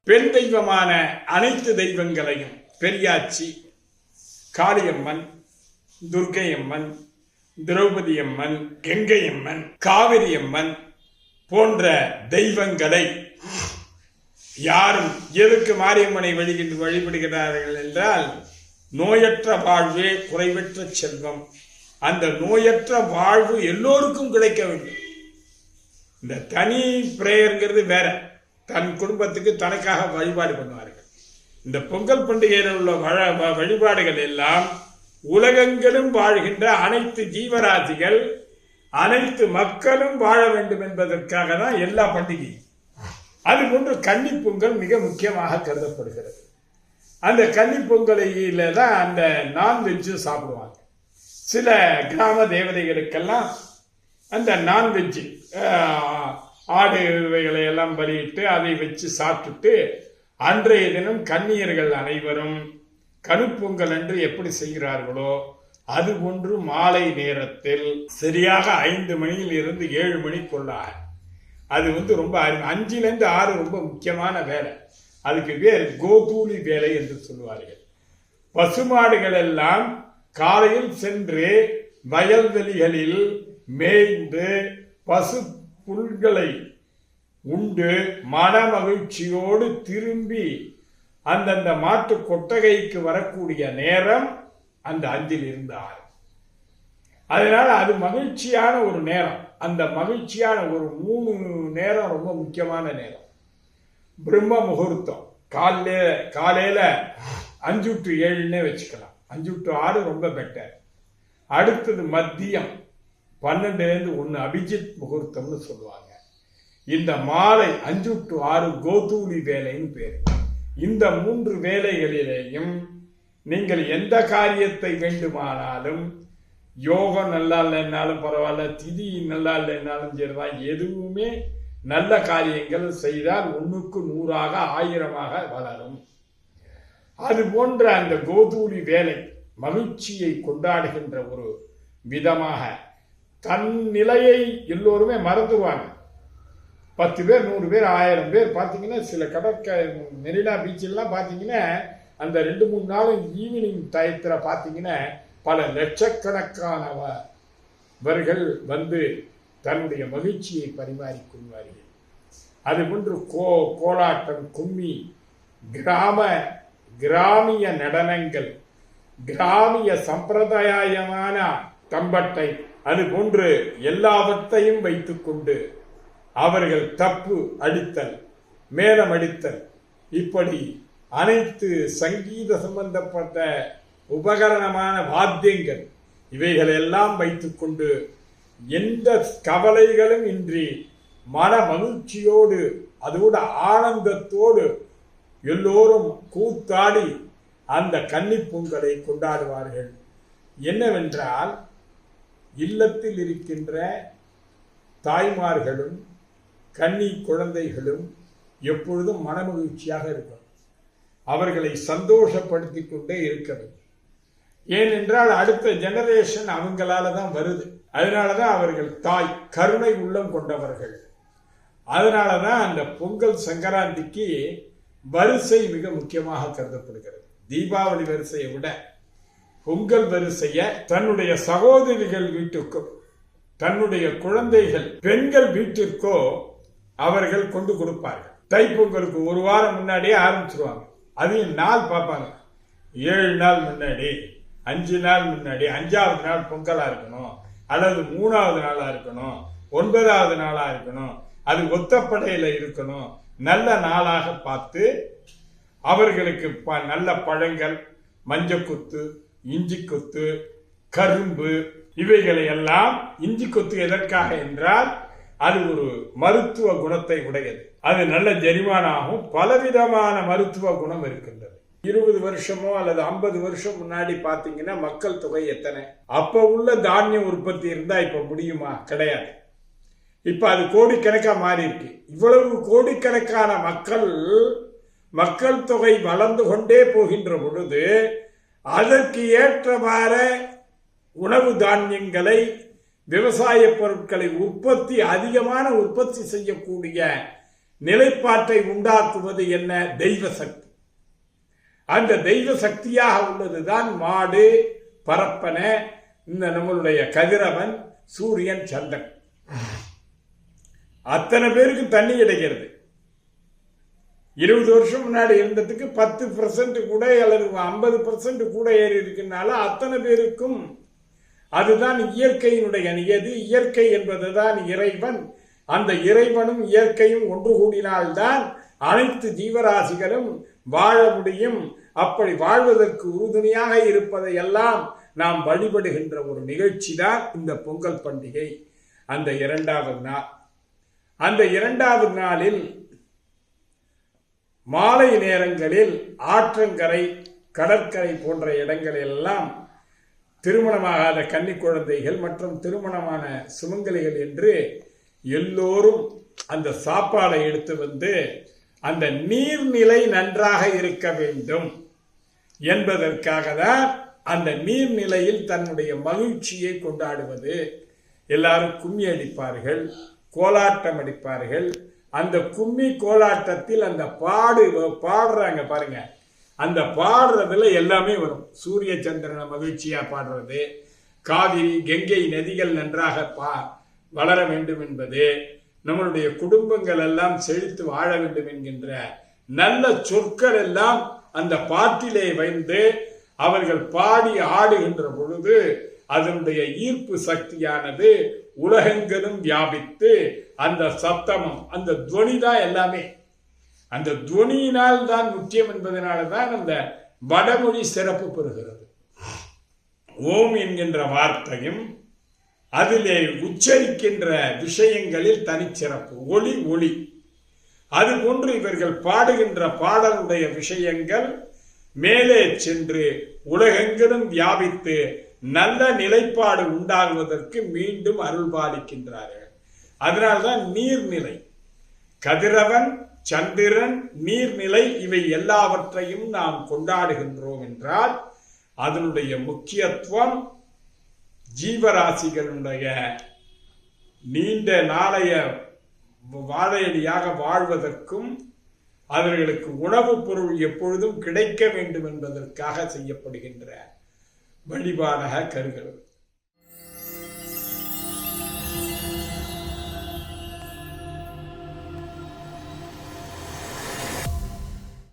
பெண் தெய்வமான அனைத்து தெய்வங்களையும் பெரியாச்சி, காளியம்மன், துர்க்கையம்மன், திரௌபதி அம்மன், கங்கை அம்மன், காவிரி அம்மன் போன்ற தெய்வங்களை யாரும் எதற்கு மாரியம்மனை வழிபடுகிறார்கள் என்றால், நோயற்ற வாழ்வே குறைவற்ற செல்வம். அந்த நோயற்ற வாழ்வு எல்லோருக்கும் கிடைக்க வேண்டும். இந்த தனி பிரேயர்ங்கிறது வேற, தன் குடும்பத்துக்கு தனக்காக வழிபாடு பண்ணுவார்கள். இந்த பொங்கல் பண்டிகையில் உள்ள வழிபாடுகள் எல்லாம் உலகெங்கிலும் வாழ்கின்ற அனைத்து ஜீவராசிகள், அனைத்து மக்களும் வாழ வேண்டும் என்பதற்காக தான் எல்லா பண்டிகையும். அதுபோன்று கன்னி பொங்கல் மிக முக்கியமாக கருதப்படுகிறது. அந்த கன்னி பொங்கலில தான் அந்த நான்வெஜ்ஜு சாப்பிடுவாங்க. சில கிராம தேவதைகளுக்கெல்லாம் அந்த நான்வெஜ்ஜு ஆடு இவைகளை எல்லாம் பலியிட்டு அதை வச்சு சாப்பிட்டுட்டு அன்றைய தினம் கன்னியர்கள் அனைவரும் கணுப்பொங்கல் என்று எப்படி செய்கிறார்களோ அது போன்று மாலை நேரத்தில் சரியாக 5 மணியில் இருந்து 7 மணிக்குள்ளாக அது ரொம்ப 5லேருந்து 6 ரொம்ப முக்கியமான வேலை. அதுக்கு பேர் கோதூளி வேலை என்று சொல்வார்கள். பசுமாடுகள் எல்லாம் காலையில் சென்று வயல்வெளிகளில் மேய்ந்து பசு புல்களை உண்டு மன மகிழ்ச்சியோடு திரும்பி அந்தந்த மாட்டு கொட்டகைக்கு வரக்கூடிய நேரம் அந்த 5லிருந்து 6. அதனால அது மகிழ்ச்சியான ஒரு நேரம். அந்த மகிழ்ச்சியான ஒரு 3 நேரம் ரொம்ப முக்கியமான நேரம். பிரம்ம முகூர்த்தம் காலையில 5 to 7 வச்சுக்கலாம். 5 to 6 ரொம்ப பெட்டர். அடுத்தது மதியம் 12லேருந்து 1 அபிஜித் முகூர்த்தம்னு சொல்லுவாங்க. இந்த மாலை 5 to 6 கோதூளி வேலைன்னு பேர். இந்த 3 வேலைகளிலேயும் நீங்கள் எந்த காரியத்தை வேண்டுமானாலும், யோகம் நல்லா இல்லைன்னாலும் பரவாயில்ல, திதி நல்லா இல்லைன்னாலும் சரிதான், எதுவுமே நல்ல காரியங்கள் செய்தால் 1க்கு 100ஆக 1000ஆக வளரும். அது போன்ற அந்த கோதூளி வேலை மகிழ்ச்சியை கொண்டாடுகின்ற ஒரு விதமாக தன் நிலையை எல்லோருமே மறந்துடுவாங்க. 10 பேர் 100 பேர் 1000 பேர் பார்த்தீங்கன்னா, சில மெரினா பீச்செல்லாம் பார்த்தீங்கன்னா அந்த 2-3 நாளும் ஈவினிங் டயத்தில் பார்த்தீங்கன்னா பல லட்சக்கணக்கானவர்கள் வந்து தன்னுடைய மகிழ்ச்சியை பரிமாறிக்கொள்வார்கள். அதுபோன்று கோலாட்டம், கும்மி, கிராமிய நடனங்கள், கிராமிய சம்பிரதாயமான தம்பட்டை, அதுபோன்று எல்லாவற்றையும் வைத்துக்கொண்டு அவர்கள் தப்பு அடித்தல், மேளம் அடித்தல், இப்படி அனைத்து சங்கீத சம்பந்தப்பட்ட உபகரணமான வாத்தியங்கள் இவைகளெல்லாம் வைத்துக்கொண்டு எந்த கவலைகளும் இன்றி மன மகிழ்ச்சியோடு அதோடு ஆனந்தத்தோடு எல்லோரும் கூத்தாடி அந்த கன்னி பொங்கலை கொண்டாடுவார்கள். என்னவென்றால், இல்லத்தில் இருக்கின்ற தாய்மார்களும் கன்னி குழந்தைகளும் எப்பொழுதும் மனமகிழ்ச்சியாக இருக்கணும். அவர்களை சந்தோஷப்படுத்தி கொண்டே இருக்க வேண்டும். ஏனென்றால் அடுத்த ஜெனரேஷன் அவங்களால தான் வருது. அதனாலதான் அவர்கள் தாய் கருணை உள்ளம் கொண்டவர்கள். அதனாலதான் அந்த பொங்கல் சங்கராந்திக்கு வரிசை மிக முக்கியமாக கருதப்படுகிறது. தீபாவளி வரிசையை விட பொங்கல் வரிசைய தன்னுடைய சகோதரிகள் வீட்டுக்கோ, தன்னுடைய குழந்தைகள் பெண்கள் வீட்டிற்கோ அவர்கள் கொண்டு கொடுப்பார்கள். தைப்பொங்கலுக்கு 1 வாரம் முன்னாடியே ஆரம்பிச்சிருவாங்க. அதையும் நாள் பார்ப்பாங்க. 7 நாள் முன்னாடி, 5 நாள் முன்னாடி, 5வது நாள் பொங்கலா இருக்கணும், அல்லது 3வது நாளா இருக்கணும், 9வது நாளா இருக்கணும், அது ஒத்தப்படையில இருக்கணும். நல்ல நாளாக பார்த்து அவர்களுக்கு நல்ல பழங்கள், மஞ்சள் கொத்து, இஞ்சி கொத்து, கரும்பு இவைகளை எல்லாம். இஞ்சி கொத்து எதற்காக என்றால் அது ஒரு மருத்துவ குணத்தை உடையது. அது நல்ல ஜெரிமானாகும். பலவிதமான மருத்துவ குணம் இருக்கின்றது. 20 வருஷமோ அல்லது 50 வருஷம் முன்னாடி பாத்தீங்கன்னா மக்கள் தொகை எத்தனை? அப்ப உள்ள தானிய உற்பத்தி இருந்தா இப்ப முடியுமா? கிடையாது. இப்ப அது கோடிக்கணக்கா மாறி இருக்கு. இவ்வளவு கோடிக்கணக்கான மக்கள் தொகை வளர்ந்து கொண்டே போகின்ற பொழுது அதற்கு ஏற்றவாறு உணவு தானியங்களை, விவசாய பொருட்களை அதிகமான உற்பத்தி செய்யக்கூடிய நிலைப்பாட்டை உண்டாக்குவது என்ன? தெய்வ சக்தி. அந்த தெய்வ சக்தியாக உள்ளதுதான் மாடு, பரப்பன, இந்த நம்மளுடைய கதிரவன், சூரியன், சந்திரன். அத்தனை பேருக்கு தண்ணி கிடைக்கிறது. 20 வருஷம் முன்னாடி இருந்ததுக்கு 10% கூட அல்லது 50% கூட ஏறி இருக்குனால அத்தனை பேருக்கும் அதுதான் இயற்கையினுடைய நியதி. இயற்கை என்பதுதான் இறைவன். அந்த இறைவனும் இயற்கையும் ஒன்று கூடினால்தான் அனைத்து ஜீவராசிகளும் வாழ முடியும். அப்படி வாழ்வதற்கு உறுதுணையாக இருப்பதை எல்லாம் நாம் வழிபடுகின்ற ஒரு நிகழ்ச்சி தான் இந்த பொங்கல் பண்டிகை. அந்த 2வது நாள், அந்த 2வது நாளில் மாலை நேரங்களில் ஆற்றங்கரை, கடற்கரை போன்ற இடங்களெல்லாம் திருமணமாகாத கன்னி குழந்தைகள் மற்றும் திருமணமான சுமங்கலிகள் என்று எல்லோரும் அந்த சாப்பாடை எடுத்து வந்து அந்த நீர்நிலை நன்றாக இருக்க வேண்டும் என்பதற்காக தான் அந்த நீர்நிலையில் தன்னுடைய மகிழ்ச்சியை கொண்டாடுவது. எல்லாரும் கும்மி அடிப்பார்கள், கோலாட்டம் அடிப்பார்கள். அந்த கும்மி கோலாட்டத்தில் அந்த பாடுறாங்க பாருங்க, அந்த பாடுறதுல எல்லாமே வரும். சூரிய சந்திரனை மகிழ்ச்சியா பாடுறது, காவிரி கங்கை நதிகள் நன்றாக வளர வேண்டும் என்பது, நம்மளுடைய குடும்பங்கள் எல்லாம் செழித்து வாழ வேண்டும் என்கின்ற நல்ல சொற்கள் எல்லாம் அந்த பாட்டிலே வைந்து அவர்கள் பாடி ஆடுகின்ற பொழுது அதனுடைய ஈர்ப்பு சக்தியானது உலகெங்கிலும் வியாபித்து அந்த சப்தமும் அந்த துவனி தான் எல்லாமே. அந்த துவனியினால் தான் முக்கியம் என்பதனால தான் அந்த வடமொழி சிறப்பு பெறுகிறது. ஓம் என்கின்ற வார்த்தையும் அதிலே உச்சரிக்கின்ற விஷயங்களில் தனிச்சிறப்பு, ஒளி ஒளி. அதுபோன்று இவர்கள் பாடுகின்ற பாடலுடைய விஷயங்கள் மேலே சென்று உலகெங்கிலும் வியாபித்து நல்ல நிலைப்பாடு உண்டாகுவதற்கு மீண்டும் அருள்பாலிக்கின்றார்கள். அதனால்தான் நீர்நிலை, கதிரவன், சந்திரன், நீர்நிலை இவை எல்லாவற்றையும் நாம் கொண்டாடுகின்றோம் என்றால் அதனுடைய முக்கியத்துவம் ஜீவராசிகளுடைய நீண்ட நாளைய வாழையடியாக வாழ்வதற்கும் அவர்களுக்கு உணவுப் பொருள் எப்பொழுதும் கிடைக்க வேண்டும் என்பதற்காக செய்யப்படுகின்ற வழிபாடாக கருகிறது.